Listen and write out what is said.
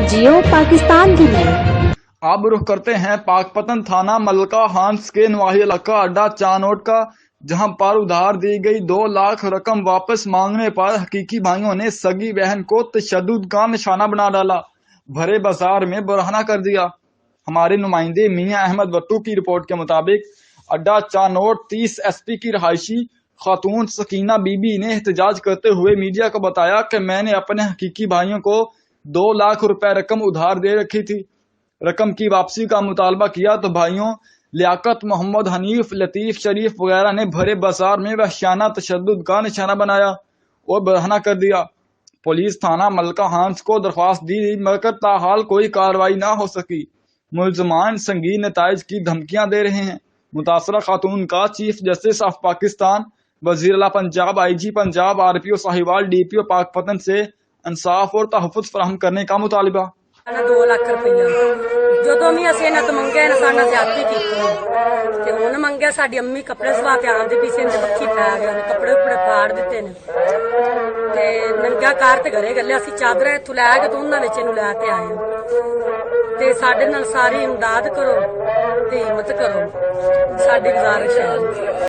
जियो पाकिस्तान की है। अब रुख करते हैं पाकपतन थाना मलका हांस के नवाही इलाका अड्डा चानोट का, जहां पर उधार दी गई 2 लाख रकम वापस मांगने पर हकीकी भाइयों ने सगी बहन को तशद्दुद का निशाना बना डाला, भरे बाजार में बरहना कर दिया। हमारे नुमाइंदे मियां अहमद बट्टू की रिपोर्ट के मुताबिक अड्डा चानोट 30 SP की रहायशी खातून सकीना बीबी ने एहतजाज करते हुए मीडिया को बताया कि मैंने अपने हकीकी भाइयों को 2 लाख रुपए रकम उधार दे रखी थी। रकम की वापसी का मुतालबा किया तो भाइयों लियाकत, मोहम्मद हनीफ, लतीफ, शरीफ वगैरह ने भरे बाजार में वहशियाना तशद्दुद का निशाना बनाया और बरहना कर दिया। पुलिस थाना मलका हांस को दरख्वास्त दी मगर ताहाल कोई कार्रवाई ना हो सकी। मुलजमान संगीन नताइज की धमकियां दे रहे हैं। मुतासरा खातून का चीफ जस्टिस ऑफ पाकिस्तान, वजीर आला Punjab, IG Punjab, RPO Sahiwal, DPO Pakpattan से इंसाफ और तहफ़्फ़ुज़ फराहम करने का मुतालबा। 2 ਲੱਖ ਰੁਪਈਆ ਜਦੋਂ ਵੀ ਅਸੀਂ ਇਹਨਾਂ ਤੋਂ ਮੰਗਿਆ ਇਹਨਾਂ ਸਾਡਾ ਜ਼ਿਆਦਤੀ ਕੀਤੀ ਤੇ ਹੁਣ ਮੰਗਿਆ ਸਾਡੀ ਅੰਮੀ ਕੱਪੜੇ ਸਵਾ ਕੇ ਆਉਂਦੀ ਵੀ ਸੀ ਇਹਦੇ ਬੱਚੀ ਪੈ ਗਏ ਨੇ ਕੱਪੜੇ ਫਾੜ ਦਿੱਤੇ ਨੇ ਤੇ ਨੰਗਾ ਕਾਰ ਤੇ ਘਰੇ ਗੱਲੇ ਅਸੀਂ ਚਾਦਰਾਂ ਇੱਥੋਂ ਲੈ ਕੇ ਤੇ ਉਹਨਾਂ ਵਿੱਚ ਇਹਨੂੰ ਲੈ ਕੇ ਆਏ ਤੇ ਸਾਡੇ ਨਾਲ ਸਾਰੀ ਇਮਦਾਦ ਕਰੋ ਤੇ ਹਿੰਮਤ ਕਰੋ, ਸਾਡੀ ਗੁਜ਼ਾਰਿਸ਼ ਹੈ।